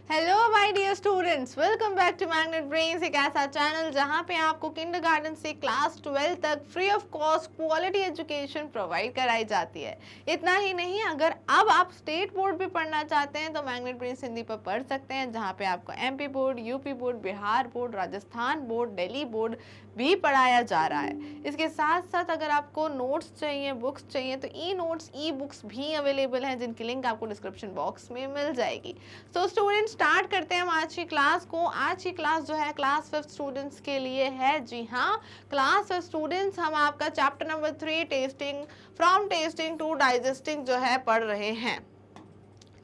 Hello my dear students, welcome back to Magnet Brains, एक ऐसा channel जहां पे आपको किंडरगार्टन से क्लास 12 तक free of cost quality education provide कराई जाती है। इतना ही नहीं, अगर अब आप स्टेट बोर्ड भी पढ़ना चाहते हैं तो मैग्नेट ब्रेन्स हिंदी पर पढ़ सकते हैं, जहां पे आपको MP board, UP board, Bihar board, Rajasthan board, Delhi board भी पढ़ाया जा रहा है। इसके साथ साथ अगर आपको नोट्स चाहिए, बुक्स चाहिए तो ई नोट्स, ई बुक्स भी अवेलेबल हैं, जिनकी लिंक आपको डिस्क्रिप्शन बॉक्स में मिल जाएगी। सो स्टूडेंट्स, स्टार्ट करते हैं हम आज की क्लास को। आज की क्लास जो है क्लास 5 स्टूडेंट्स के लिए है। जी हाँ, क्लास 5 स्टूडेंट्स, हम आपका chapter number 3 testing, from testing to digesting जो है पढ़ रहे हैं।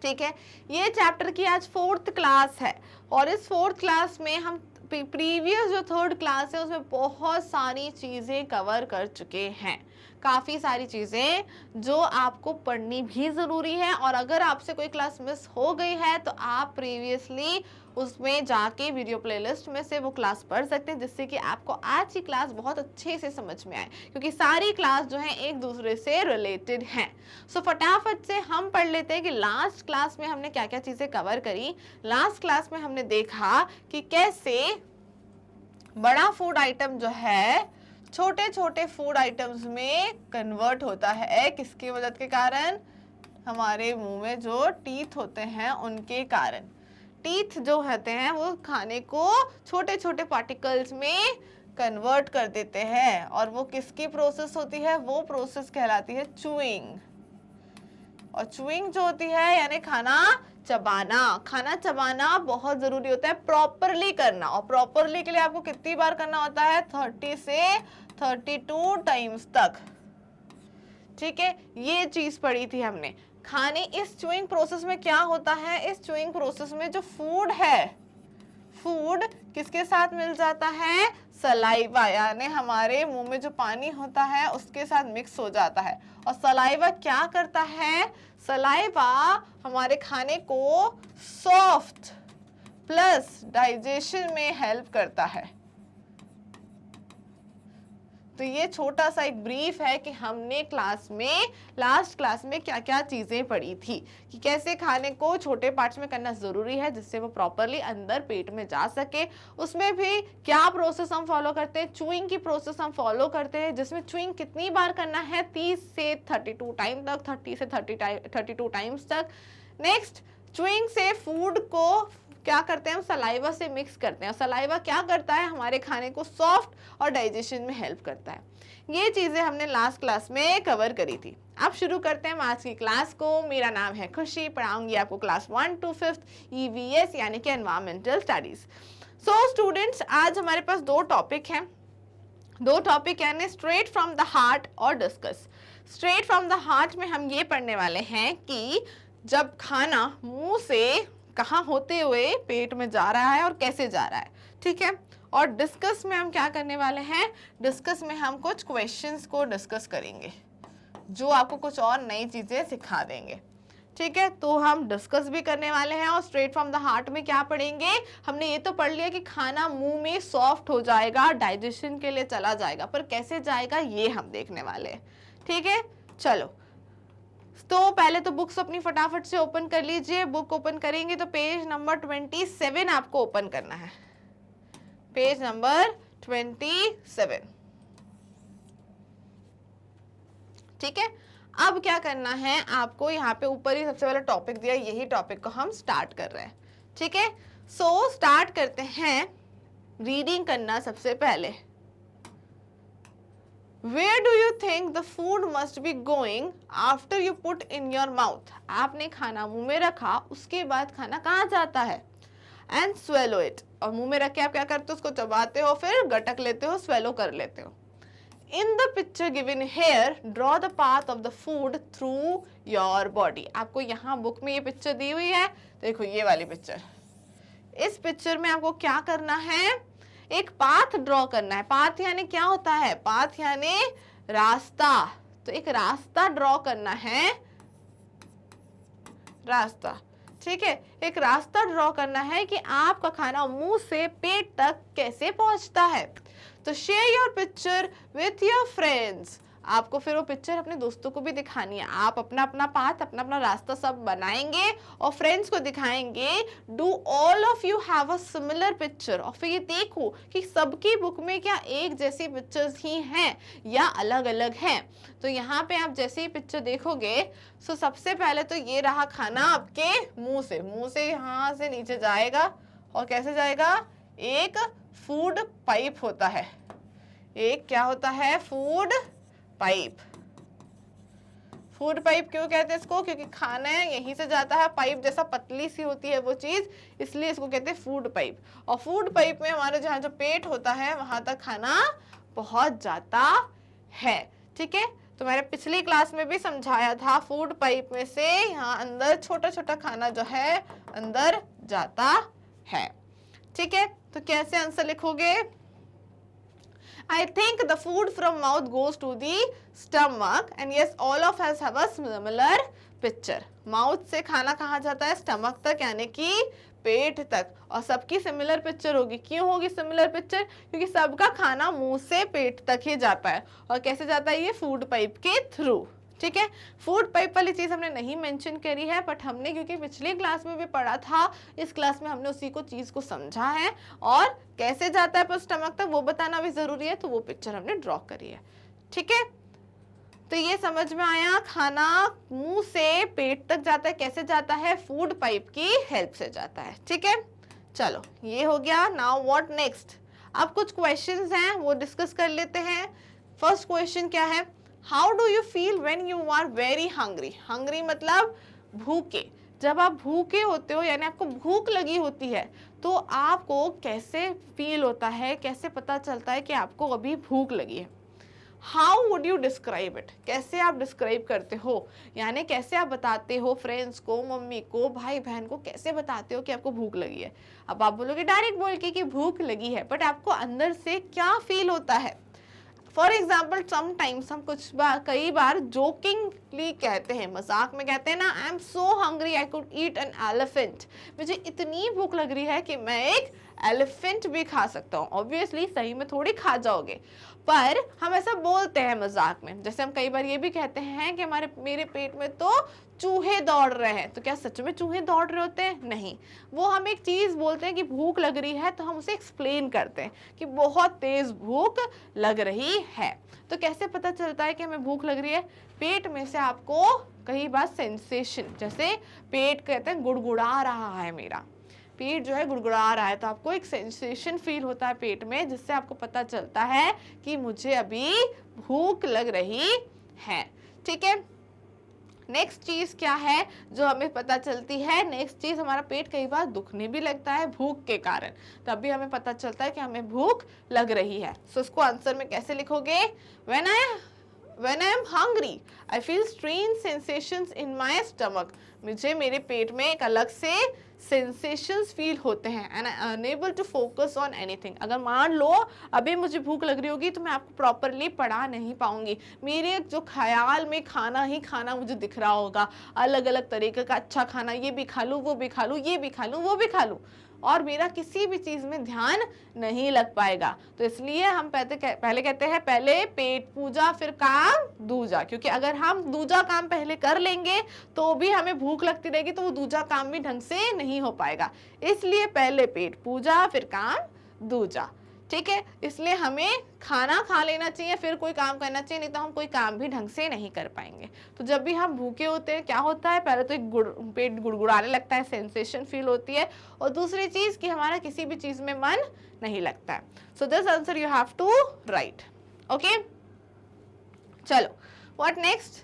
ठीक है, ये चैप्टर की आज 4th क्लास है और इस 4th क्लास में हम प्रीवियस जो 3rd क्लास है उसमें बहुत सारी चीज़ें कवर कर चुके हैं। काफ़ी सारी चीज़ें जो आपको पढ़नी भी ज़रूरी है, और अगर आपसे कोई क्लास मिस हो गई है तो आप प्रीवियसली उसमें जाके वीडियो प्लेलिस्ट में से वो क्लास पढ़ सकते हैं, जिससे कि आपको आज की क्लास बहुत अच्छे से समझ में आए, क्योंकि सारी क्लास जो है एक दूसरे से रिलेटेड हैं। सो फटाफट से हम पढ़ लेते हैं कि लास्ट क्लास में हमने क्या क्या चीज़ें कवर करी। लास्ट क्लास में हमने देखा कि कैसे बड़ा फूड आइटम जो है छोटे छोटे फूड आइटम्स में कन्वर्ट होता है। किसकी मदद के कारण? हमारे मुंह में जो टीथ होते हैं उनके कारण। टीथ जो होते हैं वो खाने को छोटे छोटे पार्टिकल्स में कन्वर्ट कर देते हैं, और वो किसकी प्रोसेस होती है? वो प्रोसेस कहलाती है चूइंग। और चूइंग जो होती है यानी खाना चबाना। खाना चबाना बहुत जरूरी होता है प्रॉपरली करना, और प्रॉपरली के लिए आपको कितनी बार करना होता है? 30 से 32 टाइम्स तक। ठीक है, ये चीज पढ़ी थी हमने। खाने इस चूइंग प्रोसेस में क्या होता है? इस चूइंग प्रोसेस में जो फूड है, फूड किसके साथ मिल जाता है? सलाइवा, यानी हमारे मुंह में जो पानी होता है उसके साथ मिक्स हो जाता है। और सलाइवा क्या करता है? सलाइवा हमारे खाने को सॉफ्ट प्लस डाइजेशन में हेल्प करता है। तो ये छोटा सा एक ब्रीफ है कि हमने क्लास में, लास्ट क्लास में क्या क्या चीज़ें पढ़ी थी, कि कैसे खाने को छोटे पार्ट्स में करना ज़रूरी है जिससे वो प्रॉपरली अंदर पेट में जा सके। उसमें भी क्या प्रोसेस हम फॉलो करते हैं? चूइंग की प्रोसेस हम फॉलो करते हैं, जिसमें चूइंग कितनी बार करना है? 30 से 32 टाइम तक, 30 से 32 टाइम्स तक। नेक्स्ट, चूइंग से फूड को क्या करते हैं? हम सलाइवा से मिक्स करते हैं, और सलाइवा क्या करता है? हमारे खाने को सॉफ्ट और डाइजेशन में हेल्प करता है। ये चीजें हमने लास्ट क्लास में कवर करी थी। अब शुरू करते हैं आज की क्लास को। मेरा नाम है खुशी, पढ़ाऊंगी आपको क्लास 1 to 5th EVS यानी कि एनवायरमेंटल स्टडीज। सो स्टूडेंट्स, आज हमारे पास दो टॉपिक हैं। दो टॉपिक यानी स्ट्रेट फ्रॉम द हार्ट और discuss. Straight from the heart में हम ये पढ़ने वाले हैं कि जब खाना मुंह से कहाँ होते हुए पेट में जा रहा है और कैसे जा रहा है। ठीक है, और डिस्कस में हम क्या करने वाले हैं? डिस्कस में हम कुछ क्वेश्चंस को डिस्कस करेंगे जो आपको कुछ और नई चीजें सिखा देंगे। ठीक है, तो हम डिस्कस भी करने वाले हैं। और स्ट्रेट फ्रॉम द हार्ट में क्या पढ़ेंगे? हमने ये तो पढ़ लिया कि खाना मुंह में सॉफ्ट हो जाएगा, डाइजेशन के लिए चला जाएगा, पर कैसे जाएगा ये हम देखने वाले हैं। ठीक है, चलो तो पहले तो बुक्स अपनी फटाफट से ओपन कर लीजिए। बुक ओपन करेंगे तो पेज नंबर 27 आपको ओपन करना है। Page number 27। ठीक है, अब क्या करना है आपको? यहाँ पे ऊपर ही सबसे पहले टॉपिक दिया, यही टॉपिक को हम स्टार्ट कर रहे हैं। ठीक है, सो स्टार्ट करते हैं। रीडिंग करना सबसे पहले। Where do you think the food must be going after you put in your mouth? आपने खाना मुंह में रखा, उसके बाद खाना कहाँ जाता है? And swallow it. और मुंह में रख के आप क्या करते हो? उसको चबाते हो, फिर गटक लेते हो, swallow कर लेते हो। In the picture given here, draw the path of the food through your body. आपको यहाँ बुक में ये पिक्चर दी हुई है, देखो ये वाली पिक्चर। इस पिक्चर में आपको क्या करना है? एक पाथ ड्रॉ करना है। पाथ यानी क्या होता है? पाथ यानी रास्ता। तो एक रास्ता ड्रॉ करना है, रास्ता। ठीक है, एक रास्ता ड्रॉ करना है कि आपका खाना मुंह से पेट तक कैसे पहुंचता है। तो share your picture with your friends. आपको फिर वो पिक्चर अपने दोस्तों को भी दिखानी है। आप अपना अपना पाथ, अपना अपना रास्ता सब बनाएंगे और फ्रेंड्स को दिखाएंगे। Do all of you have a similar picture, और फिर ये देखो कि सबकी बुक में क्या एक जैसी पिक्चर्स ही हैं या अलग अलग हैं। तो यहाँ पे आप जैसे ही पिक्चर देखोगे, सो सबसे पहले तो ये रहा खाना आपके मुंह से यहाँ से नीचे जाएगा, और कैसे जाएगा, एक फूड पाइप होता है। एक क्या होता है, फूड पाइप। फूड पाइप क्यों कहते हैं इसको, क्योंकि खाना है यहीं से जाता है, पाइप जैसा पतली सी होती है वो चीज, इसलिए इसको कहते हैं फूड पाइप। और फूड पाइप में हमारे जहाँ जो पेट होता है वहां तक खाना पहुंच जाता है। ठीक है, तो मैंने पिछली क्लास में भी समझाया था, फूड पाइप में से यहाँ अंदर छोटा छोटा खाना जो है अंदर जाता है। ठीक है, तो कैसे आंसर लिखोगे, I think the food from mouth goes to the stomach and yes all of us have a similar picture। Mouth से खाना कहाँ जाता है, स्टमक तक, यानी कि पेट तक, और सबकी सिमिलर पिक्चर होगी। क्यों होगी सिमिलर पिक्चर, क्योंकि सबका खाना मुंह से पेट तक ही जाता है। और कैसे जाता है, ये फूड पाइप के थ्रू। ठीक है, फूड पाइप वाली चीज हमने नहीं मेंशन करी है, बट हमने क्योंकि पिछली क्लास में भी पढ़ा था, इस क्लास में हमने उसी को चीज को समझा है, और कैसे जाता है पर स्टमक तक वो बताना भी जरूरी है, तो वो पिक्चर हमने ड्रॉ करी है। ठीक है, तो ये समझ में आया, खाना मुंह से पेट तक जाता है, कैसे जाता है, फूड पाइप की हेल्प से जाता है। ठीक है, चलो ये हो गया। नाउ व्हाट नेक्स्ट, अब कुछ क्वेश्चंस हैं वो डिस्कस कर लेते हैं। फर्स्ट क्वेश्चन क्या है, how do you feel when you are very hungry. Hungry मतलब भूखे। जब आप भूखे होते हो, यानी आपको भूख लगी होती है, तो आपको कैसे फील होता है, कैसे पता चलता है कि आपको अभी भूख लगी है। How would you describe it, कैसे आप डिस्क्राइब करते हो, यानी कैसे आप बताते हो फ्रेंड्स को, मम्मी को, भाई बहन को, कैसे बताते हो कि आपको भूख लगी है। अब आप बोलोगे डायरेक्ट बोल के कि भूख लगी है, बट आपको अंदर से क्या फील होता है। फॉर एग्जाम्पल समटाइम्स हम कई बार जोकिंगली कहते हैं, मजाक में कहते हैं ना, I am so hungry I could eat an elephant. मुझे इतनी भूख लग रही है कि मैं एक एलिफेंट भी खा सकता हूँ। ऑब्वियसली सही में थोड़ी खा जाओगे, पर हम ऐसा बोलते हैं मजाक में। जैसे हम कई बार ये भी कहते हैं कि मेरे पेट में तो चूहे दौड़ रहे हैं। तो क्या सच में चूहे दौड़ रहे होते हैं? नहीं, वो हम एक चीज बोलते हैं कि भूख लग रही है, तो हम उसे एक्सप्लेन करते हैं कि बहुत तेज भूख लग रही है। तो कैसे पता चलता है कि हमें भूख लग रही है? पेट में से आपको कई बार सेंसेशन, जैसे पेट कहते हैं गुड़गुड़ा रहा है, मेरा पेट जो है गुड़गुड़ा रहा है, तो आपको एक सेंसेशन फील होता है पेट में, जिससे आपको पता चलता है कि मुझे अभी भूख लग रही है। ठीक है, नेक्स्ट चीज क्या है जो हमें पता चलती है? नेक्स्ट चीज, हमारा पेट कई बार दुखने भी लगता है भूख के कारण, तभी हमें पता चलता है कि हमें भूख लग रही है। सो इसको आंसर में कैसे लिखोगे? When I am hungry, I feel strange sensations in my stomach। मुझे मेरे पेट में एक अलग से sensations फील होते हैं, and I am unable to focus on anything। अगर मान लो अभी मुझे भूख लग रही होगी तो मैं आपको प्रॉपरली पढ़ा नहीं पाऊंगी। मेरे जो ख्याल में खाना ही खाना मुझे दिख रहा होगा, अलग अलग तरीके का अच्छा खाना, ये भी खा लूँ, वो भी खा लूँ, ये भी खा लूँ, वो भी खा लूँ, और मेरा किसी भी चीज में ध्यान नहीं लग पाएगा। तो इसलिए हम पहले कहते हैं पहले पेट पूजा फिर काम दूजा, क्योंकि अगर हम दूजा काम पहले कर लेंगे तो भी हमें भूख लगती रहेगी, तो वो दूजा काम भी ढंग से नहीं हो पाएगा। इसलिए पहले पेट पूजा फिर काम दूजा। ठीक है, इसलिए हमें खाना खा लेना चाहिए फिर कोई काम करना चाहिए, नहीं तो हम कोई काम भी ढंग से नहीं कर पाएंगे। तो जब भी हम भूखे होते हैं क्या होता है? पहले तो एक पेट गुड़गुड़ाने लगता है, सेंसेशन फील होती है, और दूसरी चीज कि हमारा किसी भी चीज में मन नहीं लगता है। So this answer you have to write. Okay, चलो what next?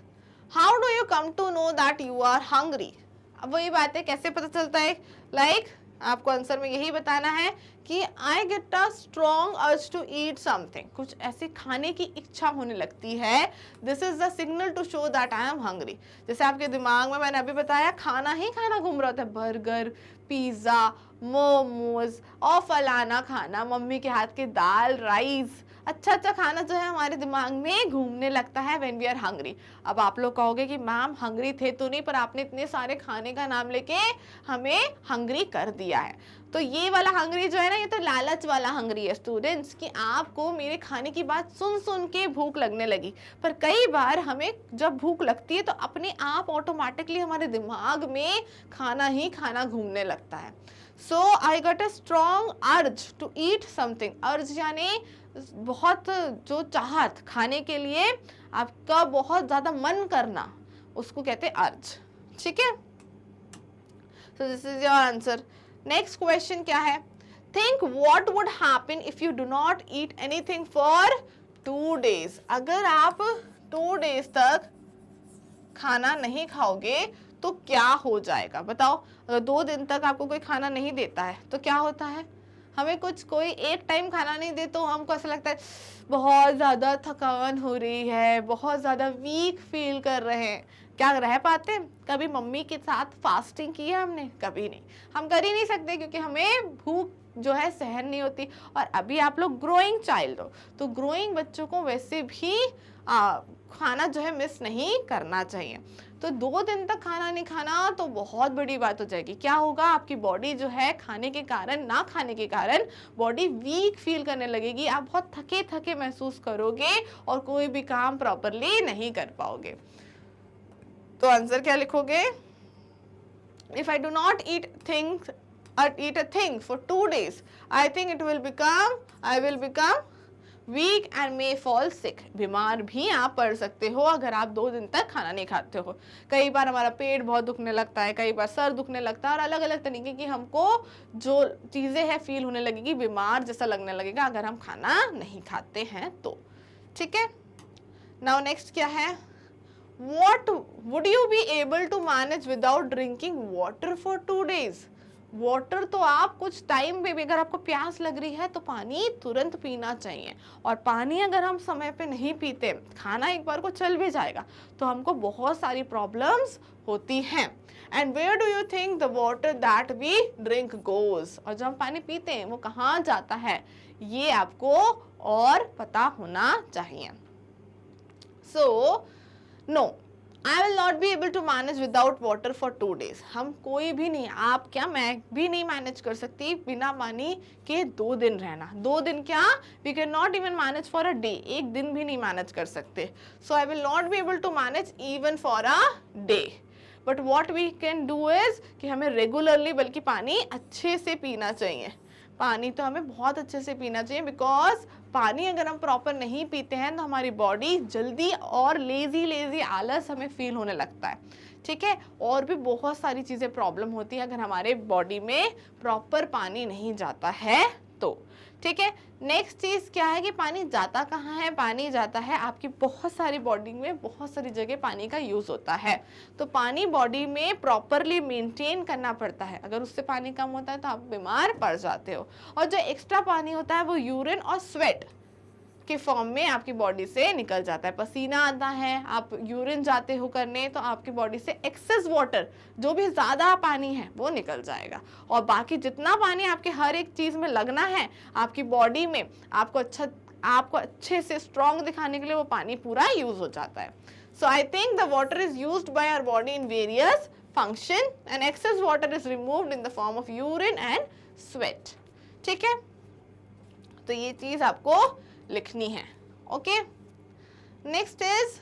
How do you come to know that you are hungry? अब वही बात है, कैसे पता चलता है? लाइक आपको आंसर में यही बताना है कि I get a strong urge to eat something. कुछ ऐसे खाने की इच्छा होने लगती है, this is the signal to show that I am hungry. जैसे आपके दिमाग में मैंने अभी बताया खाना ही खाना घूम रहा था, बर्गर, पिज्जा, मोमोज और फलाना खाना, मम्मी के हाथ के दाल, राइस, अच्छा अच्छा खाना जो है हमारे दिमाग में घूमने लगता है व्हेन वी आर हंग्री। अब आप लोग कहोगे कि मैम हंग्री थे तो नहीं, पर आपने इतने सारे खाने का नाम लेके हमें हंग्री कर दिया है। तो ये वाला हंगरी जो है ना, ये तो लालच वाला हंगरी है स्टूडेंट्स, कि आपको मेरे खाने की बात सुन सुन के भूख लगने लगी। पर कई बार हमें जब भूख लगती है तो अपने आप ऑटोमेटिकली हमारे दिमाग में खाना ही खाना घूमने लगता है। So I got a strong urge to eat something. Urge यानी बहुत जो चाहत खाने के लिए, आपका बहुत ज्यादा मन करना, उसको कहते हैं अर्ज। ठीक है, so this is your answer. Next question क्या है? Think what would happen if you do not eat anything for 2 days। अगर आप 2 days तक खाना नहीं खाओगे तो क्या हो जाएगा? बताओ, अगर 2 दिन तक आपको कोई खाना नहीं देता है तो क्या होता है? हमें कोई एक टाइम खाना नहीं दे तो हमको ऐसा लगता है बहुत ज़्यादा थकान हो रही है, बहुत ज़्यादा वीक फील कर रहे हैं। क्या रह पाते? कभी मम्मी के साथ फास्टिंग की है हमने? कभी नहीं। हम कर ही नहीं सकते क्योंकि हमें भूख जो है सहन नहीं होती। और अभी आप लोग ग्रोइंग चाइल्ड हो, तो ग्रोइंग बच्चों को वैसे भी खाना जो है मिस नहीं करना चाहिए। तो 2 दिन तक खाना नहीं खाना तो बहुत बड़ी बात हो जाएगी। क्या होगा? आपकी बॉडी जो है खाने के कारण, ना खाने के कारण बॉडी वीक फील करने लगेगी, आप बहुत थके थके महसूस करोगे और कोई भी काम प्रॉपरली नहीं कर पाओगे। तो आंसर क्या लिखोगे? If I do not eat a thing for 2 days, I think I will become weak and may fall sick। बीमार भी आप पड़ सकते हो अगर आप 2 दिन तक खाना नहीं खाते हो। कई बार हमारा पेट बहुत दुखने लगता है, कई बार सर दुखने लगता है, और अलग अलग तरीके की हमको जो चीज़ें हैं फील होने लगेगी, बीमार जैसा लगने लगेगा अगर हम खाना नहीं खाते हैं तो। ठीक है, नाउ नेक्स्ट क्या है? What would you be able to manage without drinking water for 2 days? Water तो आप कुछ टाइम पे भी, अगर आपको प्यास लग रही है तो पानी तुरंत पीना चाहिए। और पानी अगर हम समय पे नहीं पीते, खाना एक बार को चल भी जाएगा तो हमको बहुत सारी प्रॉब्लम्स होती हैं। And where do you think the water that we drink goes? और जब हम पानी पीते हैं वो कहाँ जाता है, ये आपको और पता होना चाहिए। So no, I will not be able to manage without water for 2 days। हम कोई भी नहीं, आप क्या, मैं भी नहीं मैनेज कर सकती बिना पानी के 2 दिन रहना। 2 दिन क्या, we can not even manage for a day। एक दिन भी नहीं मैनेज कर सकते। So I will not be able to manage even for a day। But what we can do is कि हमें रेगुलरली बल्कि पानी अच्छे से पीना चाहिए। पानी तो हमें बहुत अच्छे से पीना चाहिए, बिकॉज पानी अगर हम प्रॉपर नहीं पीते हैं तो हमारी बॉडी जल्दी और लेजी आलस हमें फील होने लगता है। ठीक है, और भी बहुत सारी चीज़ें प्रॉब्लम होती है अगर हमारे बॉडी में प्रॉपर पानी नहीं जाता है तो। ठीक है, नेक्स्ट चीज़ क्या है कि पानी जाता कहाँ है? पानी जाता है आपकी बहुत सारी बॉडी में, बहुत सारी जगह पानी का यूज़ होता है। तो पानी बॉडी में प्रॉपरली मेंटेन करना पड़ता है। अगर उससे पानी कम होता है तो आप बीमार पड़ जाते हो। और जो एक्स्ट्रा पानी होता है वो यूरिन और स्वेट के फॉर्म में आपकी बॉडी से निकल जाता है। पसीना आता है, आप यूरिन जाते हो करने, तो आपकी बॉडी से एक्सेस वाटर, जो भी ज़्यादा पानी है वो निकल जाएगा। और बाकी जितना पानी आपके हर एक चीज़ में लगना है आपकी बॉडी में, आपको अच्छे से स्ट्रॉन्ग दिखाने के लिए वो पानी पूरा यूज हो जाता है। So I think the water is used by our body in various function and excess water is removed in the form of urine and sweat. ठीक है, तो ये चीज़ आपको लिखनी है। Okay, next is,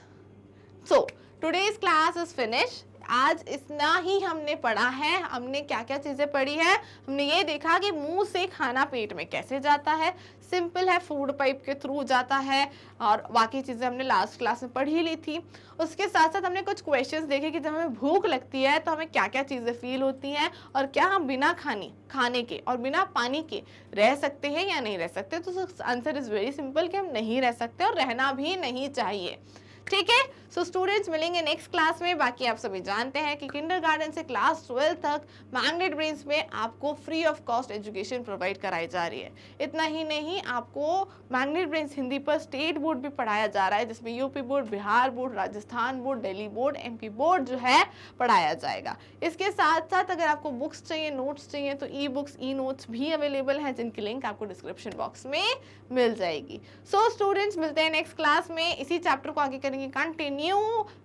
so today's class is finish. आज इतना ही हमने पढ़ा है। हमने क्या क्या चीज़ें पढ़ी है? हमने ये देखा कि मुंह से खाना पेट में कैसे जाता है। सिंपल है, फूड पाइप के थ्रू जाता है, और बाकी चीज़ें हमने लास्ट क्लास में पढ़ ही ली थी। उसके साथ साथ हमने कुछ क्वेश्चंस देखे कि जब हमें भूख लगती है तो हमें क्या क्या चीज़ें फील होती हैं, और क्या हम बिना खाने के और बिना पानी के रह सकते हैं या नहीं रह सकते। तो आंसर इज़ वेरी सिंपल कि हम नहीं रह सकते और रहना भी नहीं चाहिए। ठीक है, सो स्टूडेंट्स मिलेंगे नेक्स्ट क्लास में। बाकी आप सभी जानते हैं कि किंडरगार्टन से क्लास 12 तक मैग्नेट ब्रेन्स में आपको free of cost education provide कराई जा रही है। इतना ही नहीं, आपको मैग्नेट ब्रेन्स हिंदी पर स्टेट बोर्ड भी पढ़ाया जा रहा है, जिसमें UP board, Bihar board, Rajasthan board, Delhi board, MP board जो है पढ़ाया जाएगा। इसके साथ साथ अगर आपको बुक्स चाहिए, नोट्स चाहिए, तो ई बुक्स, ई नोट्स भी अवेलेबल हैं, जिनकी लिंक आपको डिस्क्रिप्शन बॉक्स में मिल जाएगी। सो स्टूडेंट्स मिलते हैं नेक्स्ट क्लास में, इसी चैप्टर को आगे करेंगे continue.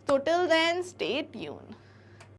So till then, stay tuned.